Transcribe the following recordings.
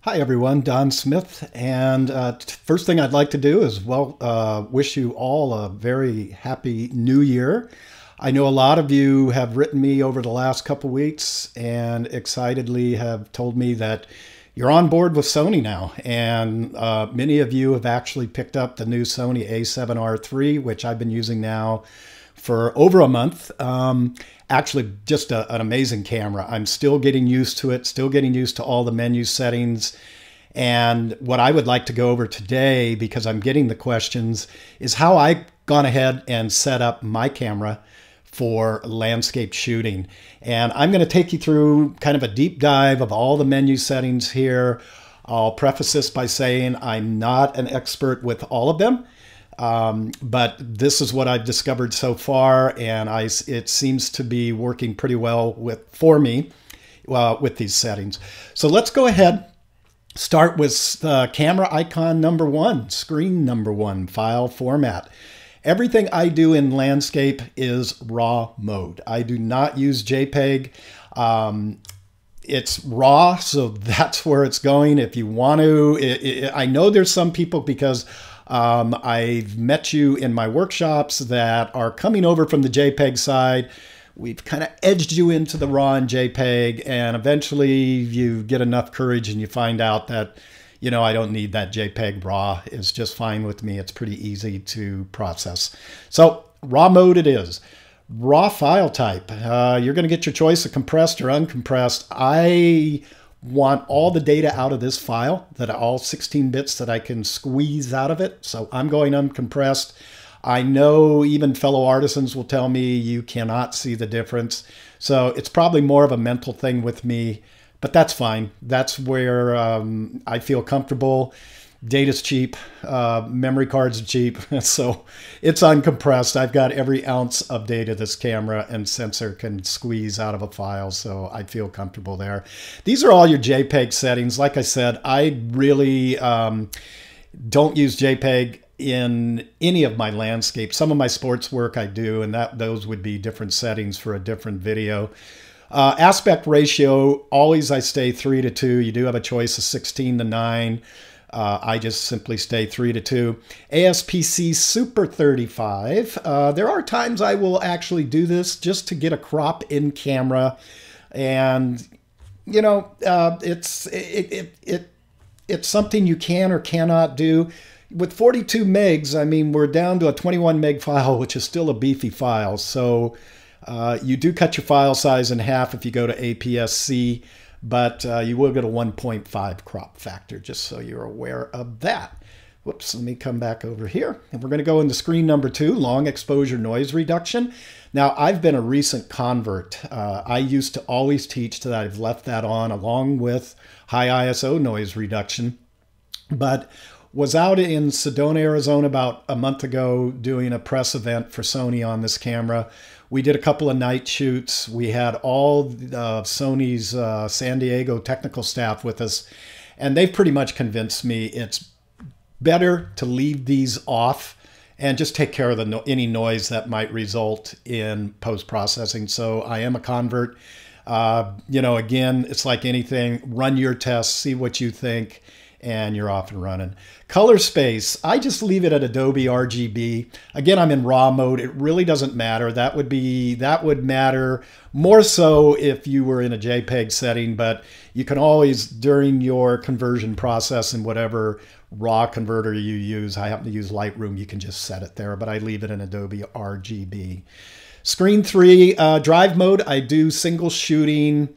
Hi everyone, Don Smith, and first thing I'd like to do is wish you all a very happy new year. I know a lot of you have written me over the last couple weeks and excitedly have told me that you're on board with Sony now, and many of you have actually picked up the new Sony a7R III, which I've been using now for over a month. Actually, just an amazing camera. I'm still getting used to it, still getting used to all the menu settings. And what I would like to go over today, because I'm getting the questions, is how I've gone ahead and set up my camera for landscape shooting. And I'm going to take you through kind of a deep dive of all the menu settings here. I'll preface this by saying I'm not an expert with all of them. But this is what I've discovered so far, and it seems to be working pretty well for me with these settings. So let's go ahead, start with camera icon number one, screen number one, file format. Everything I do in landscape is RAW mode. I do not use JPEG. It's RAW, so that's where it's going. If you want to, I know there's some people, because I've met you in my workshops that are coming over from the JPEG side. We've kind of edged you into the RAW and JPEG, and eventually you get enough courage and you find out that, you know, I don't need that JPEG. RAW is just fine with me. It's pretty easy to process. So RAW mode it is. RAW file type. You're going to get your choice of compressed or uncompressed. I want all the data out of this file, all 16 bits that I can squeeze out of it. So I'm going uncompressed. I know even fellow artisans will tell me you cannot see the difference. So it's probably more of a mental thing with me, but that's fine. That's where I feel comfortable. Data's cheap, memory cards are cheap, so it's uncompressed. I've got every ounce of data this camera and sensor can squeeze out of a file, so I feel comfortable there. These are all your JPEG settings. Like I said, I really don't use JPEG in any of my landscape. Some of my sports work I do, and those would be different settings for a different video. Aspect ratio, always I stay 3:2. You do have a choice of 16:9. I just simply stay 3:2. ASPC Super 35. There are times I will actually do this just to get a crop in camera, and you know, it's something you can or cannot do. With 42 megs, I mean, we're down to a 21 meg file, which is still a beefy file. So you do cut your file size in half if you go to APS-C. But you will get a 1.5 crop factor, just so you're aware of that. Whoops, let me come back over here. And we're going to go into screen number two, long exposure noise reduction. Now, I've been a recent convert. I used to always teach that I've left that on along with high ISO noise reduction. But was out in Sedona, Arizona about a month ago doing a press event for Sony on this camera. We did a couple of night shoots. We had all Sony's San Diego technical staff with us, and they've pretty much convinced me it's better to leave these off and just take care of any noise that might result in post-processing. So I am a convert. You know, again, it's like anything. Run your tests, see what you think, and you're off and running. Color space, I just leave it at Adobe RGB. Again, I'm in RAW mode. It really doesn't matter. That would matter more so if you were in a JPEG setting, but you can always, during your conversion process and whatever RAW converter you use, I happen to use Lightroom, you can just set it there, but I leave it in Adobe RGB. Screen 3, drive mode, I do single shooting.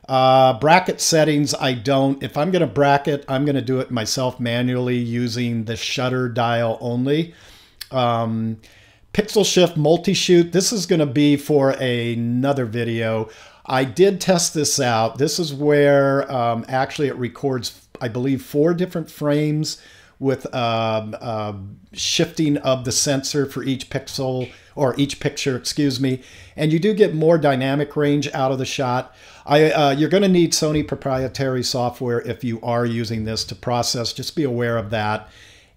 Bracket settings, I don't. If I'm going to bracket, I'm going to do it myself manually using the shutter dial only. Pixel shift multi-shoot, this is going to be for another video. I did test this out. This is where actually it records, I believe, 4 different frames with shifting of the sensor for each pixel, or each picture, excuse me. And you do get more dynamic range out of the shot. You're going to need Sony proprietary software if you are using this to process. Just be aware of that.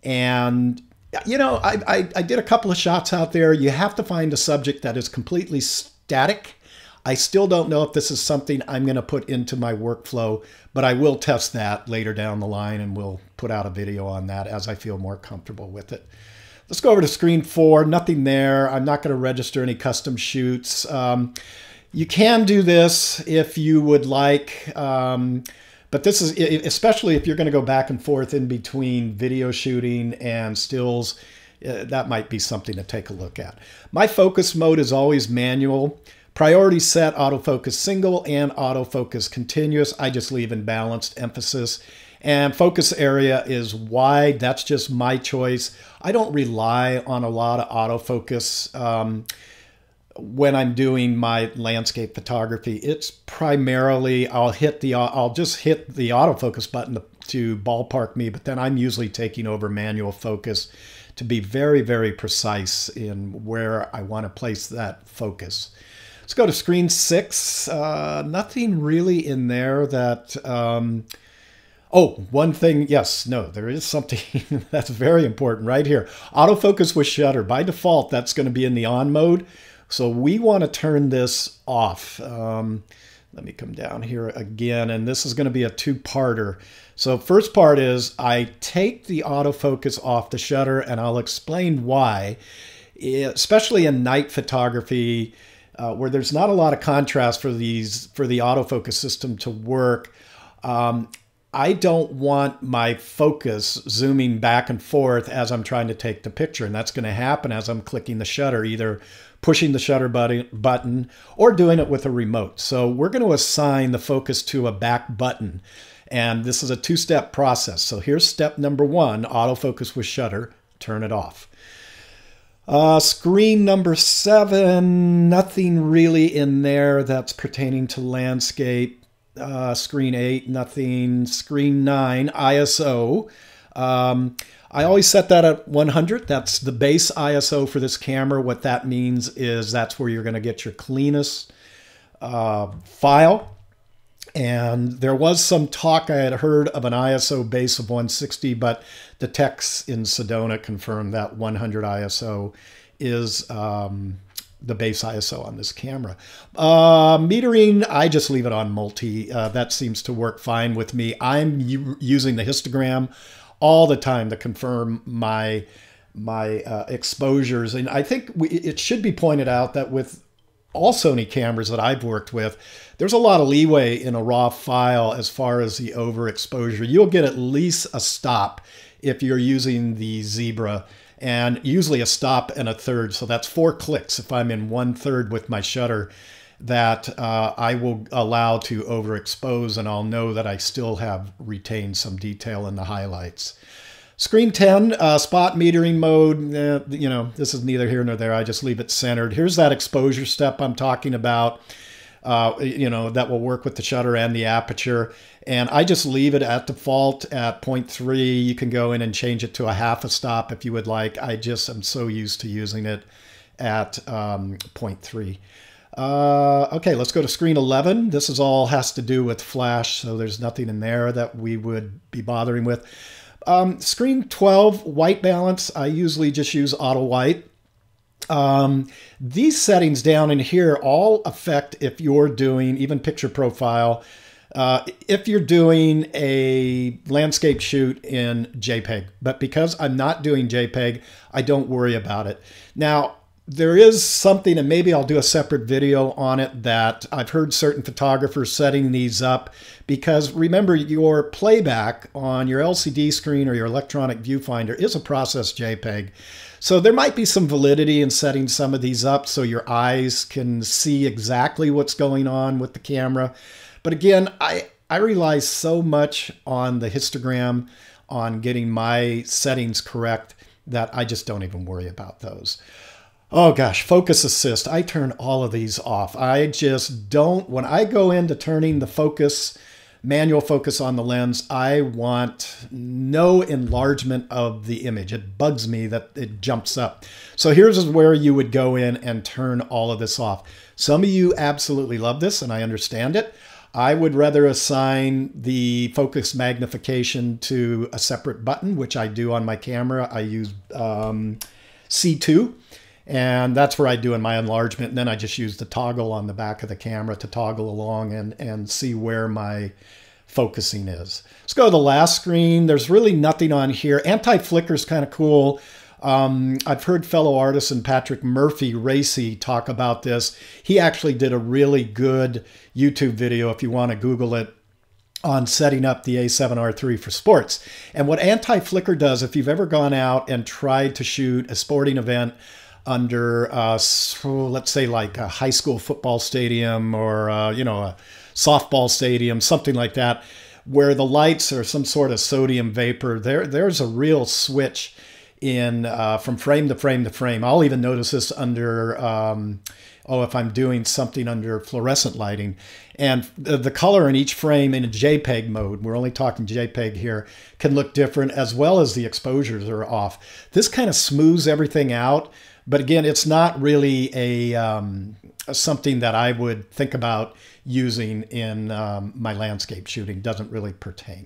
And, you know, I did a couple of shots out there. You have to find a subject that is completely static. I still don't know if this is something I'm going to put into my workflow, but I will test that later down the line, and we'll put out a video on that as I feel more comfortable with it. Let's go over to screen 4. Nothing there. I'm not going to register any custom shoots. You can do this if you would like, but this is, especially if you're going to go back and forth in between video shooting and stills, that might be something to take a look at. My focus mode is always manual. Priority set, autofocus single and autofocus continuous. I just leave in balanced emphasis. And focus area is wide. That's just my choice. I don't rely on a lot of autofocus when I'm doing my landscape photography. It's primarily, I'll just hit the autofocus button to ballpark me, but then I'm usually taking over manual focus to be very, very precise in where I want to place that focus. Let's go to screen 6. Nothing really in there that, oh, one thing, yes, no, there is something that's very important right here. Autofocus with shutter. By default, that's going to be in the on mode. So we want to turn this off. Let me come down here again, and this is going to be a two-parter. So first part is I take the autofocus off the shutter, and I'll explain why, especially in night photography, where there's not a lot of contrast for the autofocus system to work. I don't want my focus zooming back and forth as I'm trying to take the picture, and that's going to happen as I'm clicking the shutter, either pushing the shutter button or doing it with a remote. So we're going to assign the focus to a back button, and this is a two-step process. So here's step number 1, autofocus with shutter, turn it off. Screen number 7, nothing really in there that's pertaining to landscape. Screen 8, nothing. Screen 9, ISO. I always set that at 100. That's the base ISO for this camera. What that means is that's where you're going to get your cleanest file. And there was some talk I had heard of an ISO base of 160, but the techs in Sedona confirmed that 100 ISO is the base ISO on this camera. Metering, I just leave it on multi. That seems to work fine with me. I'm using the histogram all the time to confirm my exposures. And I think it should be pointed out that with all Sony cameras that I've worked with, there's a lot of leeway in a raw file as far as the overexposure. You'll get at least a stop if you're using the Zebra, and usually a stop and a third. So that's 4 clicks if I'm in 1/3 with my shutter that I will allow to overexpose, and I'll know that I still have retained some detail in the highlights. Screen 10, spot metering mode, you know, this is neither here nor there. I just leave it centered. Here's that exposure step I'm talking about, you know, that will work with the shutter and the aperture. And I just leave it at default at 0.3. You can go in and change it to a half a stop if you would like. I just am so used to using it at 0.3. Okay, let's go to screen 11. This is all has to do with flash, so there's nothing in there that we would be bothering with. Screen 12, white balance. I usually just use auto white. These settings down in here all affect if you're doing even picture profile. If you're doing a landscape shoot in JPEG, but because I'm not doing JPEG, I don't worry about it. Now, there is something, and maybe I'll do a separate video on it, that I've heard certain photographers setting these up, because remember, your playback on your LCD screen or your electronic viewfinder is a processed JPEG. So there might be some validity in setting some of these up so your eyes can see exactly what's going on with the camera. But again, I rely so much on the histogram, on getting my settings correct, that I just don't even worry about those. Oh gosh, focus assist. I turn all of these off. I just don't, when I go into turning the focus, manual focus on the lens, I want no enlargement of the image. It bugs me that it jumps up. So here's where you would go in and turn all of this off. Some of you absolutely love this, and I understand it. I would rather assign the focus magnification to a separate button, which I do on my camera. I use C2. And that's where I do in my enlargement. And then I just use the toggle on the back of the camera to toggle along and see where my focusing is. Let's go to the last screen. There's really nothing on here. Anti-flicker is kind of cool. I've heard fellow artist Patrick Murphy Racy talk about this. He actually did a really good YouTube video, if you want to Google it, on setting up the A7R III for sports. And what anti-flicker does, if you've ever gone out and tried to shoot a sporting event under, let's say like a high school football stadium or, you know, a softball stadium, something like that, where the lights are some sort of sodium vapor, there's a real switch in from frame to frame to frame. I'll even notice this under, if I'm doing something under fluorescent lighting. And the color in each frame in a JPEG mode, we're only talking JPEG here, can look different, as well as the exposures are off. This kind of smooths everything out. But again, it's not really something that I would think about using in my landscape shooting. Doesn't really pertain.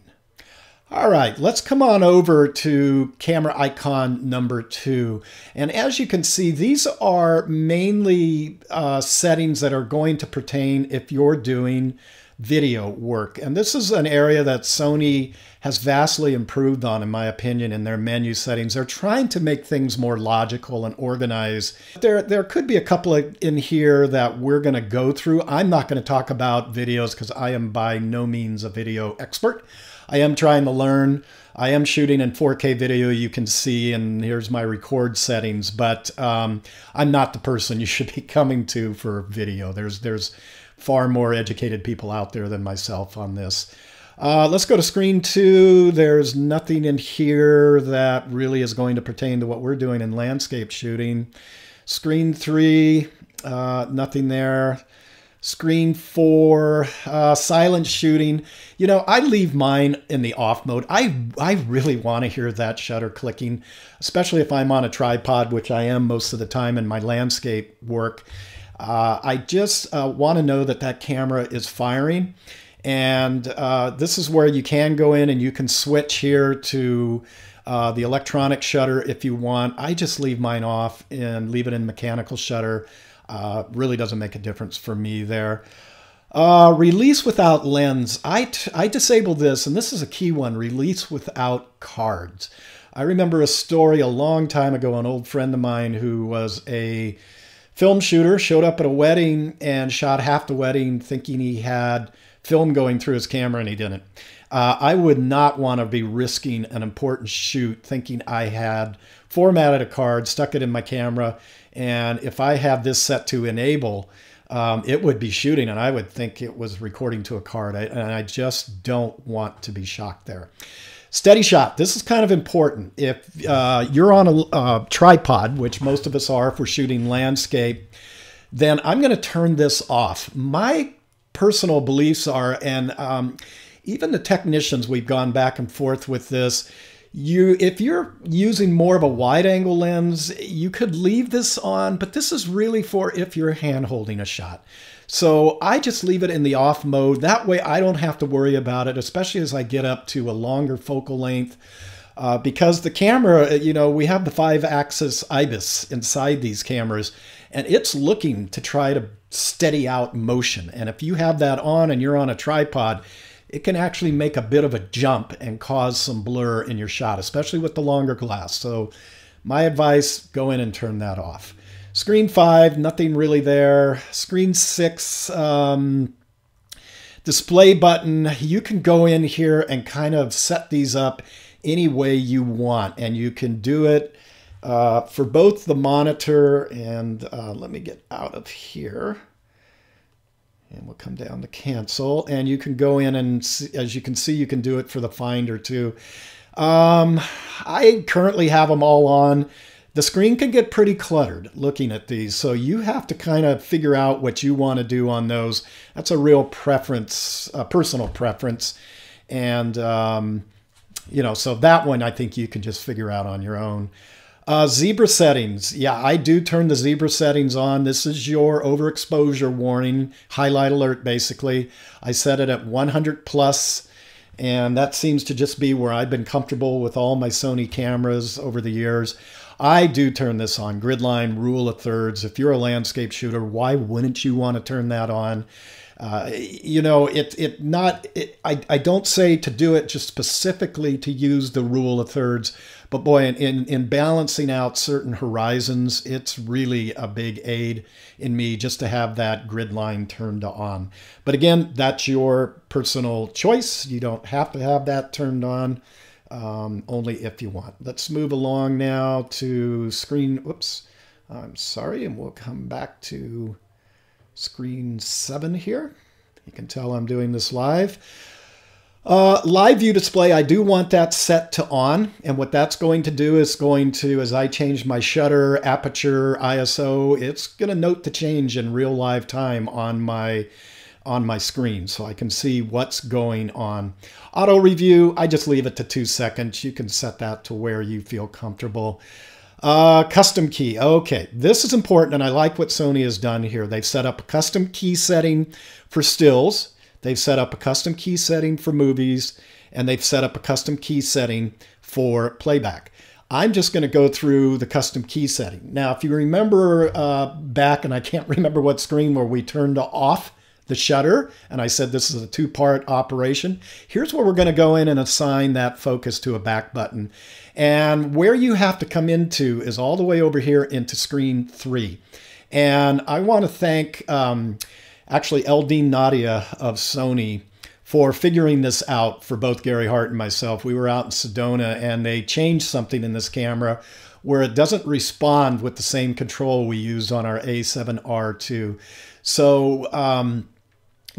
All right, let's come on over to camera icon number 2. And as you can see, these are mainly settings that are going to pertain if you're doing video work. And this is an area that Sony has vastly improved on, in my opinion, in their menu settings. They're trying to make things more logical and organized. There could be a couple in here that we're going to go through. I'm not going to talk about videos because I am by no means a video expert. I am trying to learn. I am shooting in 4K video, you can see, and here's my record settings, but I'm not the person you should be coming to for video. There's far more educated people out there than myself on this. Let's go to screen 2. There's nothing in here that really is going to pertain to what we're doing in landscape shooting. Screen 3, nothing there. Screen 4, silent shooting. You know, I leave mine in the off mode. I really want to hear that shutter clicking, especially if I'm on a tripod, which I am most of the time in my landscape work. I just want to know that that camera is firing. And this is where you can go in and you can switch here to the electronic shutter if you want. I just leave mine off and leave it in mechanical shutter. Really doesn't make a difference for me there. Release without lens. I disabled this, and this is a key one, release without cards. I remember a story a long time ago, an old friend of mine who was a film shooter, showed up at a wedding and shot half the wedding thinking he had film going through his camera, and he didn't. I would not want to be risking an important shoot thinking I had formatted a card, stuck it in my camera, and if I have this set to enable, it would be shooting, and I would think it was recording to a card, and I just don't want to be shocked there. SteadyShot. This is kind of important. If you're on a tripod, which most of us are if we're shooting landscape, then I'm going to turn this off. My personal beliefs are, and even the technicians, we've gone back and forth with this, if you're using more of a wide angle lens, you could leave this on, but this is really for if you're hand holding a shot. So I just leave it in the off mode. That way I don't have to worry about it, especially as I get up to a longer focal length. Because the camera, you know, we have the 5-axis IBIS inside these cameras, and it's looking to try to steady out motion. And if you have that on and you're on a tripod, it can actually make a bit of a jump and cause some blur in your shot, especially with the longer glass. So my advice, go in and turn that off. Screen 5, nothing really there. Screen 6, display button. You can go in here and kind of set these up any way you want, and you can do it for both the monitor and let me get out of here. And we'll come down to cancel, and you can go in and see, as you can see, you can do it for the Finder too. I currently have them all on. The screen can get pretty cluttered looking at these, so you have to kind of figure out what you want to do on those. That's a real preference, personal preference, and you know, so that one I think you can just figure out on your own. Zebra settings. Yeah, I do turn the zebra settings on. This is your overexposure warning, highlight alert basically. I set it at 100 plus, and that seems to just be where I've been comfortable with all my Sony cameras over the years. I do turn this on. Grid line, rule of thirds. If you're a landscape shooter, why wouldn't you want to turn that on? You know, I don't say to do it just specifically to use the rule of thirds, but boy, in balancing out certain horizons, it's really a big aid in me just to have that grid line turned on. But again, that's your personal choice. You don't have to have that turned on, only if you want. Let's move along now to screen, whoops, I'm sorry, and we'll come back to screen 7 here. You can tell I'm doing this live. Live view display, I do want that set to on. And what that's going to do is going to, as I change my shutter, aperture, ISO, it's going to note the change in real live time on my screen, so I can see what's going on. Auto review, I just leave it to 2 seconds. You can set that to where you feel comfortable. Custom key. Okay, this is important, and I like what Sony has done here. They've set up a custom key setting for stills. They've set up a custom key setting for movies, and they've set up a custom key setting for playback. I'm just going to go through the custom key setting. Now, if you remember back, and I can't remember what screen where we turned off the shutter, and I said this is a 2-part operation. Here's where we're going to go in and assign that focus to a back button. And where you have to come into is all the way over here into screen 3. And I want to thank actually Eldine Nadia of Sony for figuring this out for both Gary Hart and myself. We were out in Sedona, and they changed something in this camera where it doesn't respond with the same control we use on our A7RIII. So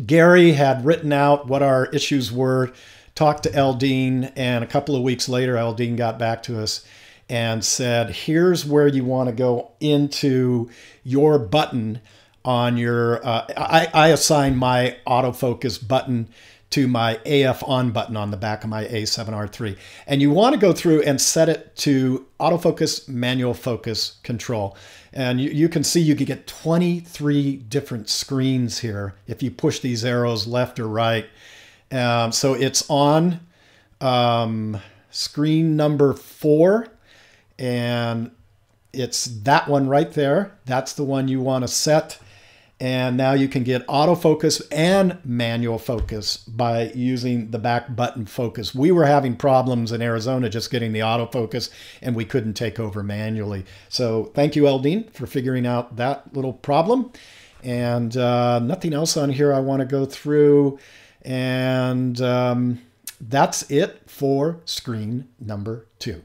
Gary had written out what our issues were, talked to Eldine, and a couple of weeks later, Eldine got back to us and said, here's where you want to go into your button on your, I assign my autofocus button to my AF on button on the back of my A7RIII. And you want to go through and set it to autofocus, manual focus control. And you can see you can get 23 different screens here if you push these arrows left or right. So it's on screen number 4, and it's that one right there. That's the one you want to set. And now you can get autofocus and manual focus by using the back button focus. We were having problems in Arizona just getting the autofocus, and we couldn't take over manually. So thank you, Eldine, for figuring out that little problem. And nothing else on here I want to go through. And that's it for screen number 2.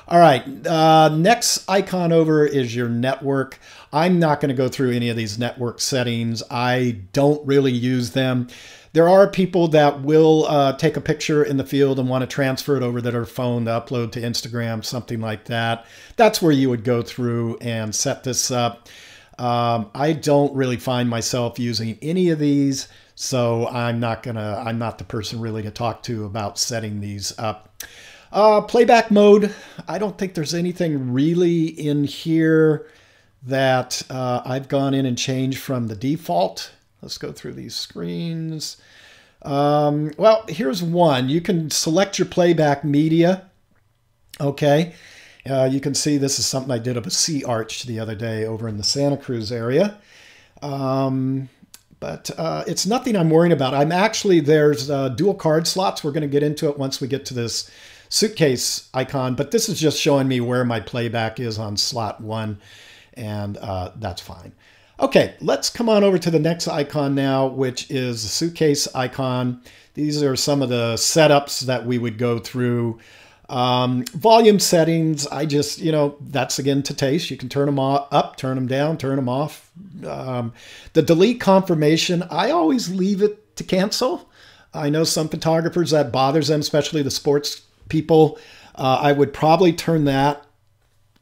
All right, next icon over is your network. I'm not going to go through any of these network settings. I don't really use them. There are people that will take a picture in the field and want to transfer it over to their phone to upload to Instagram, something like that. That's where you would go through and set this up. I don't really find myself using any of these, so I'm not the person really to talk to about setting these up. Playback mode, I don't think there's anything really in here that I've gone in and changed from the default. Let's go through these screens. Well, here's one. You can select your playback media. Okay. You can see this is something I did of a sea arch the other day over in the Santa Cruz area. But it's nothing I'm worrying about. There's dual card slots. We're going to get into it once we get to this suitcase icon, but this is just showing me where my playback is on slot 1, and that's fine. Okay, let's come on over to the next icon now, which is the suitcase icon. These are some of the setups that we would go through. Volume settings, I just, that's again to taste. You can turn them up, turn them down, turn them off. The delete confirmation, I always leave it to cancel. I know some photographers that bothers them, especially the sports people. I would probably turn that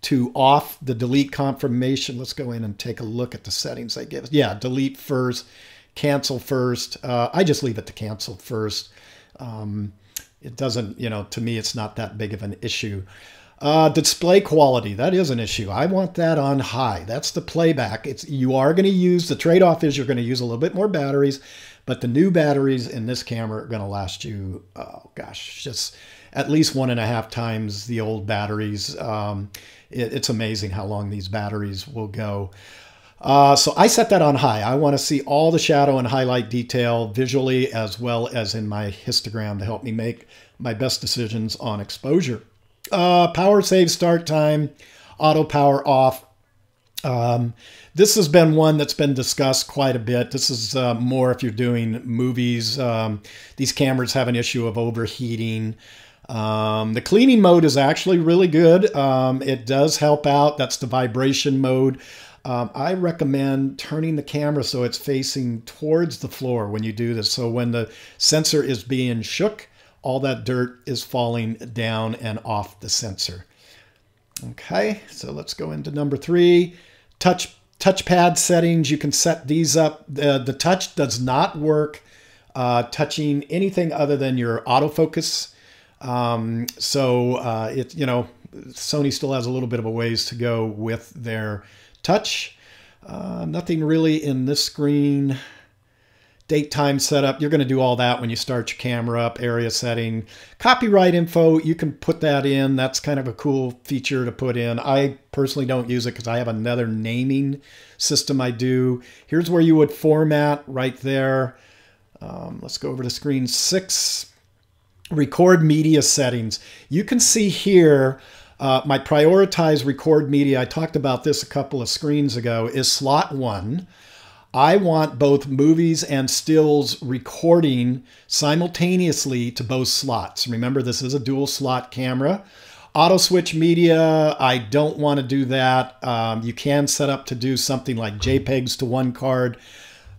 to off, the delete confirmation. Let's go in and take a look at the settings they give us. Yeah, delete first, cancel first. I just leave it to cancel first. It doesn't, to me, it's not that big of an issue. Display quality, that is an issue. I want that on high. That's the playback. You are going to use, the trade-off is you're going to use a little bit more batteries, but the new batteries in this camera are going to last you, oh gosh, just at least 1.5 times the old batteries. it's amazing how long these batteries will go. So I set that on high. I want to see all the shadow and highlight detail visually as well as in my histogram to help me make my best decisions on exposure. Power save start time, auto power off. This has been one that's been discussed quite a bit. This is more if you're doing movies. These cameras have an issue of overheating. The cleaning mode is actually really good. It does help out. That's the vibration mode. I recommend turning the camera so it's facing towards the floor when you do this. So when the sensor is being shook, all that dirt is falling down and off the sensor. Okay, so let's go into number 3. Touchpad settings. You can set these up. The touch does not work touching anything other than your autofocus. Sony still has a little bit of a ways to go with their touch. Nothing really in this screen. Date time setup. You're going to do all that when you start your camera up. Area setting. Copyright info. You can put that in. That's kind of a cool feature to put in. I personally don't use it because I have another naming system I do. Here's where you would format right there. Let's go over to screen 6. Record media settings. You can see here my prioritized record media, I talked about this a couple of screens ago, is slot 1. I want both movies and stills recording simultaneously to both slots. Remember, this is a dual slot camera. Auto switch media, I don't want to do that. You can set up to do something like JPEGs to one card,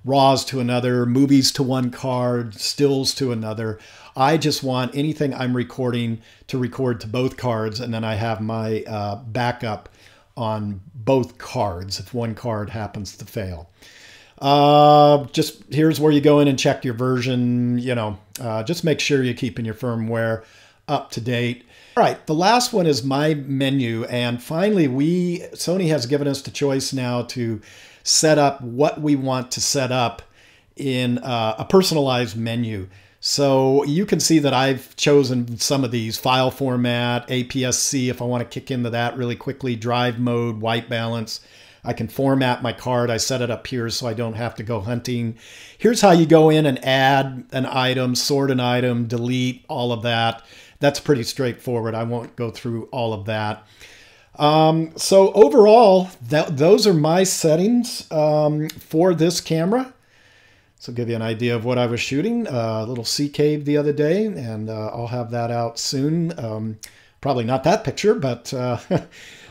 RAWs to another, movies to one card, stills to another. I just want anything I'm recording to record to both cards, and then I have my backup on both cards if one card happens to fail. Just here's where you go in and check your version. Just make sure you're keeping your firmware up to date. All right, the last one is my menu, and finally Sony has given us the choice now to set up what we want to set up in a personalized menu. So you can see that I've chosen some of these: file format, APS-C if I want to kick into that really quickly, drive mode, white balance. I can format my card. I set it up here so I don't have to go hunting. Here's how you go in and add an item, sort an item, delete, all of that. That's pretty straightforward. I won't go through all of that. So overall, those are my settings for this camera. So give you an idea of what I was shooting. A little sea cave the other day, and I'll have that out soon. Probably not that picture, but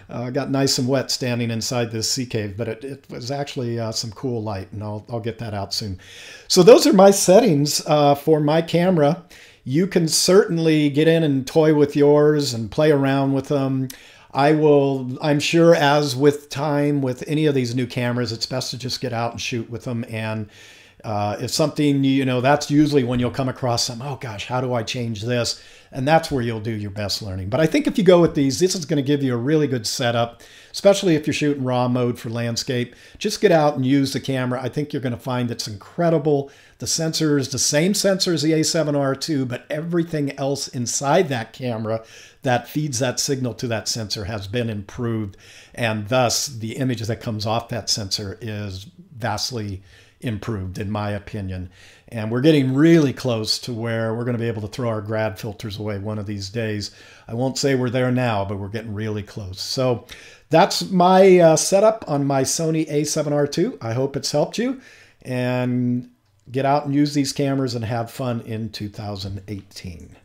got nice and wet standing inside this sea cave, but it was actually some cool light, and I'll get that out soon. So those are my settings for my camera. You can certainly get in and toy with yours and play around with them. I'm sure, as with time with any of these new cameras, it's best to just get out and shoot with them. And if something, that's usually when you'll come across some, oh gosh, how do I change this? And that's where you'll do your best learning. But I think if you go with these, this is going to give you a really good setup, especially if you're shooting raw mode for landscape. Just get out and use the camera. I think you're going to find it's incredible. The sensor is the same sensor as the A7R II, but everything else inside that camera that feeds that signal to that sensor has been improved. And thus, the image that comes off that sensor is vastly improved, in my opinion. And we're getting really close to where we're going to be able to throw our grad filters away one of these days. I won't say we're there now, but we're getting really close. So that's my setup on my Sony A7R II. I hope it's helped you. And get out and use these cameras and have fun in 2018.